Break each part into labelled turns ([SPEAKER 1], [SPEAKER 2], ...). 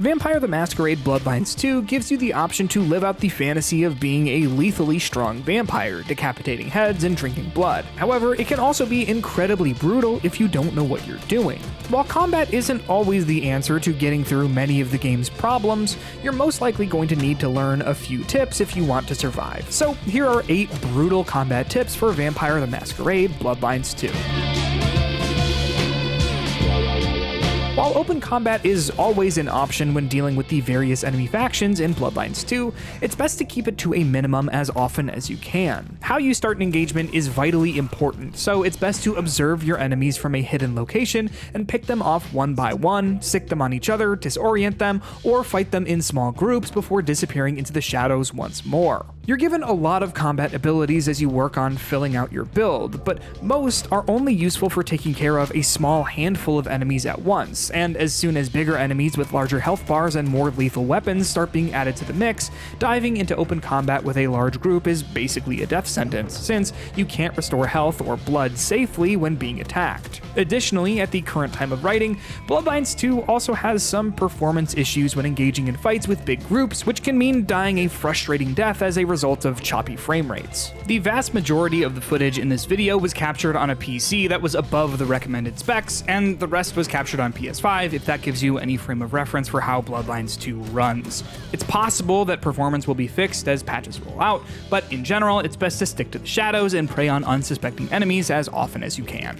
[SPEAKER 1] Vampire the Masquerade Bloodlines 2 gives you the option to live out the fantasy of being a lethally strong vampire, decapitating heads and drinking blood. However, it can also be incredibly brutal if you don't know what you're doing. While combat isn't always the answer to getting through many of the game's problems, you're most likely going to need to learn a few tips if you want to survive. So here are 8 brutal combat tips for Vampire the Masquerade Bloodlines 2. While open combat is always an option when dealing with the various enemy factions in Bloodlines 2, it's best to keep it to a minimum as often as you can. How you start an engagement is vitally important, so it's best to observe your enemies from a hidden location and pick them off one by one, sick them on each other, disorient them, or fight them in small groups before disappearing into the shadows once more. You're given a lot of combat abilities as you work on filling out your build, but most are only useful for taking care of a small handful of enemies at once, and as soon as bigger enemies with larger health bars and more lethal weapons start being added to the mix, diving into open combat with a large group is basically a death sentence, since you can't restore health or blood safely when being attacked. Additionally, at the current time of writing, Bloodlines 2 also has some performance issues when engaging in fights with big groups, which can mean dying a frustrating death as a result of choppy frame rates. The vast majority of the footage in this video was captured on a PC that was above the recommended specs, and the rest was captured on PS5 if that gives you any frame of reference for how Bloodlines 2 runs. It's possible that performance will be fixed as patches roll out, but in general, it's best to stick to the shadows and prey on unsuspecting enemies as often as you can.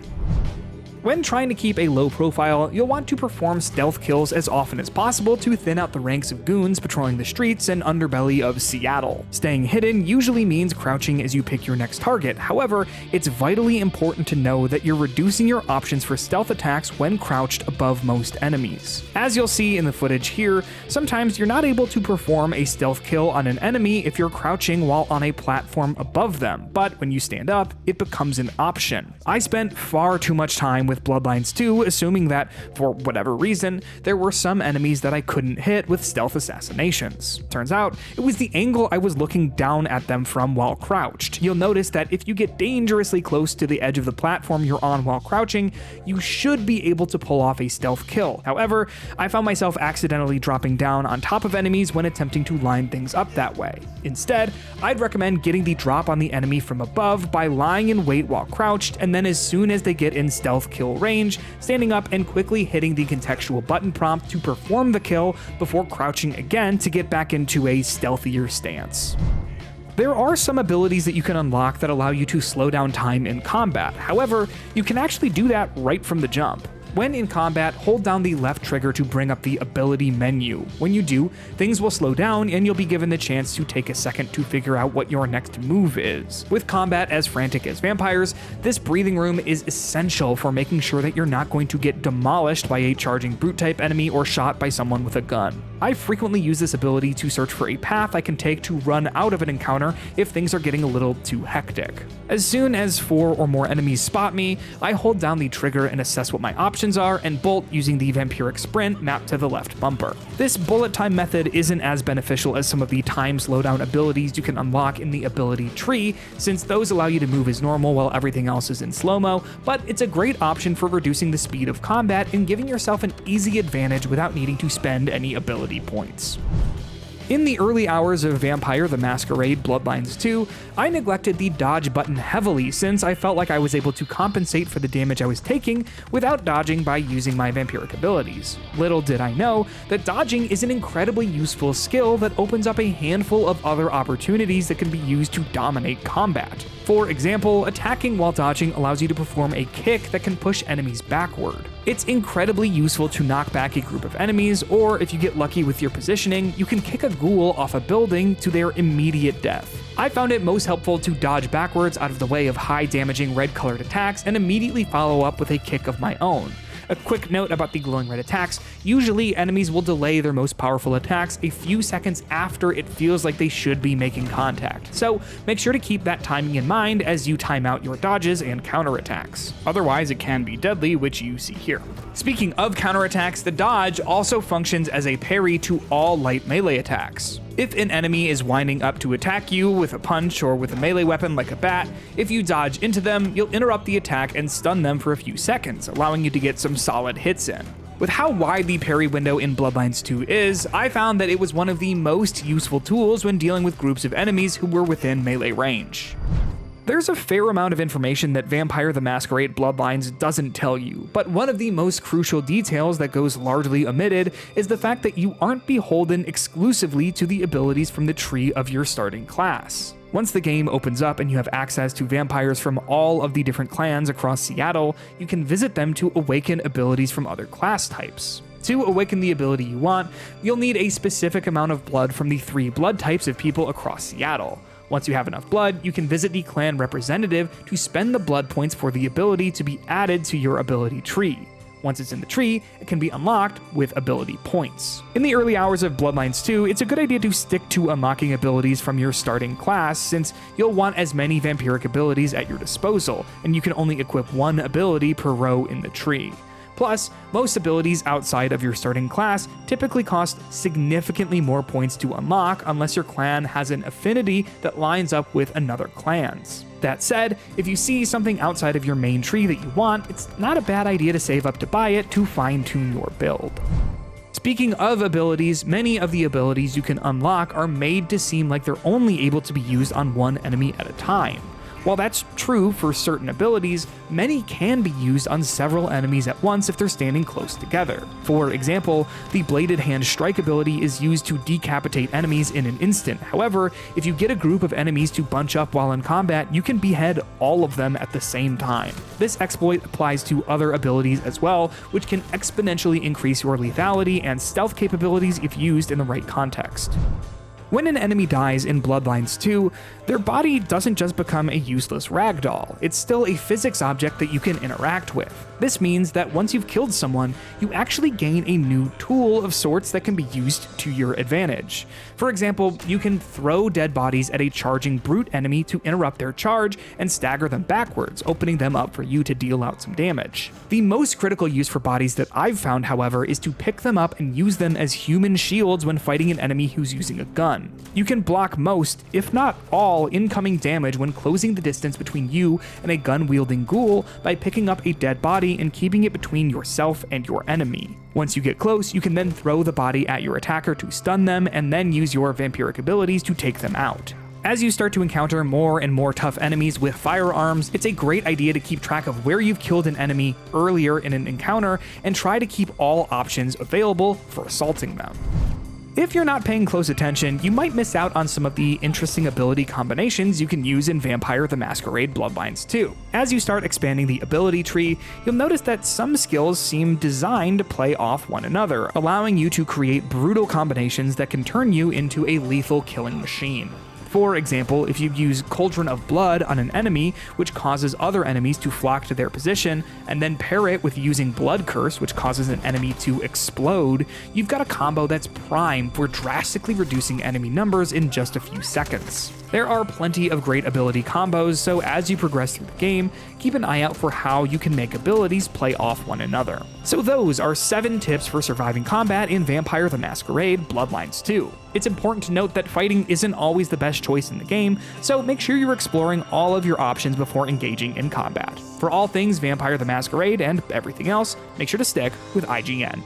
[SPEAKER 1] When trying to keep a low profile, you'll want to perform stealth kills as often as possible to thin out the ranks of goons patrolling the streets and underbelly of Seattle. Staying hidden usually means crouching as you pick your next target. However, it's vitally important to know that you're reducing your options for stealth attacks when crouched above most enemies. As you'll see in the footage here, sometimes you're not able to perform a stealth kill on an enemy if you're crouching while on a platform above them, but when you stand up, it becomes an option. I spent far too much time with Bloodlines 2, assuming that, for whatever reason, there were some enemies that I couldn't hit with stealth assassinations. Turns out, it was the angle I was looking down at them from while crouched. You'll notice that if you get dangerously close to the edge of the platform you're on while crouching, you should be able to pull off a stealth kill. However, I found myself accidentally dropping down on top of enemies when attempting to line things up that way. Instead, I'd recommend getting the drop on the enemy from above by lying in wait while crouched, and then as soon as they get in stealth kill range, standing up and quickly hitting the contextual button prompt to perform the kill before crouching again to get back into a stealthier stance. There are some abilities that you can unlock that allow you to slow down time in combat. However, you can actually do that right from the jump. When in combat, hold down the left trigger to bring up the ability menu. When you do, things will slow down and you'll be given the chance to take a second to figure out what your next move is. With combat as frantic as vampires, this breathing room is essential for making sure that you're not going to get demolished by a charging brute type enemy or shot by someone with a gun. I frequently use this ability to search for a path I can take to run out of an encounter if things are getting a little too hectic. As soon as 4 or more enemies spot me, I hold down the trigger and assess what my options are and bolt using the vampiric sprint mapped to the left bumper. This bullet time method isn't as beneficial as some of the time slowdown abilities you can unlock in the ability tree, since those allow you to move as normal while everything else is in slow-mo, but it's a great option for reducing the speed of combat and giving yourself an easy advantage without needing to spend any ability points. In the early hours of Vampire the Masquerade Bloodlines 2, I neglected the dodge button heavily since I felt like I was able to compensate for the damage I was taking without dodging by using my vampiric abilities. Little did I know that dodging is an incredibly useful skill that opens up a handful of other opportunities that can be used to dominate combat. For example, attacking while dodging allows you to perform a kick that can push enemies backward. It's incredibly useful to knock back a group of enemies, or if you get lucky with your positioning, you can kick a ghoul off a building to their immediate death. I found it most helpful to dodge backwards out of the way of high damaging red colored attacks and immediately follow up with a kick of my own. A quick note about the glowing red attacks: usually enemies will delay their most powerful attacks a few seconds after it feels like they should be making contact, so make sure to keep that timing in mind as you time out your dodges and counterattacks. Otherwise it can be deadly, which you see here. Speaking of counterattacks, the dodge also functions as a parry to all light melee attacks. If an enemy is winding up to attack you with a punch or with a melee weapon like a bat, if you dodge into them, you'll interrupt the attack and stun them for a few seconds, allowing you to get some solid hits in. With how wide the parry window in Bloodlines 2 is, I found that it was one of the most useful tools when dealing with groups of enemies who were within melee range. There's a fair amount of information that Vampire the Masquerade Bloodlines doesn't tell you, but one of the most crucial details that goes largely omitted is the fact that you aren't beholden exclusively to the abilities from the tree of your starting class. Once the game opens up and you have access to vampires from all of the different clans across Seattle, you can visit them to awaken abilities from other class types. To awaken the ability you want, you'll need a specific amount of blood from the 3 blood types of people across Seattle. Once you have enough blood, you can visit the clan representative to spend the blood points for the ability to be added to your ability tree. Once it's in the tree, it can be unlocked with ability points. In the early hours of Bloodlines 2, it's a good idea to stick to unlocking abilities from your starting class, since you'll want as many vampiric abilities at your disposal, and you can only equip 1 ability per row in the tree. Plus, most abilities outside of your starting class typically cost significantly more points to unlock unless your clan has an affinity that lines up with another clan's. That said, if you see something outside of your main tree that you want, it's not a bad idea to save up to buy it to fine-tune your build. Speaking of abilities, many of the abilities you can unlock are made to seem like they're only able to be used on one enemy at a time. While that's true for certain abilities, many can be used on several enemies at once if they're standing close together. For example, the Bladed Hand Strike ability is used to decapitate enemies in an instant. However, if you get a group of enemies to bunch up while in combat, you can behead all of them at the same time. This exploit applies to other abilities as well, which can exponentially increase your lethality and stealth capabilities if used in the right context. When an enemy dies in Bloodlines 2, their body doesn't just become a useless ragdoll, it's still a physics object that you can interact with. This means that once you've killed someone, you actually gain a new tool of sorts that can be used to your advantage. For example, you can throw dead bodies at a charging brute enemy to interrupt their charge and stagger them backwards, opening them up for you to deal out some damage. The most critical use for bodies that I've found, however, is to pick them up and use them as human shields when fighting an enemy who's using a gun. You can block most, if not all, incoming damage when closing the distance between you and a gun-wielding ghoul by picking up a dead body and keeping it between yourself and your enemy. Once you get close, you can then throw the body at your attacker to stun them and then use your vampiric abilities to take them out. As you start to encounter more and more tough enemies with firearms, it's a great idea to keep track of where you've killed an enemy earlier in an encounter and try to keep all options available for assaulting them. If you're not paying close attention, you might miss out on some of the interesting ability combinations you can use in Vampire the Masquerade Bloodlines 2. As you start expanding the ability tree, you'll notice that some skills seem designed to play off one another, allowing you to create brutal combinations that can turn you into a lethal killing machine. For example, if you use Cauldron of Blood on an enemy, which causes other enemies to flock to their position, and then pair it with using Blood Curse, which causes an enemy to explode, you've got a combo that's prime for drastically reducing enemy numbers in just a few seconds. There are plenty of great ability combos, so as you progress through the game, keep an eye out for how you can make abilities play off one another. So those are 7 tips for surviving combat in Vampire the Masquerade Bloodlines 2. It's important to note that fighting isn't always the best choice in the game, so make sure you're exploring all of your options before engaging in combat. For all things Vampire the Masquerade and everything else, make sure to stick with IGN.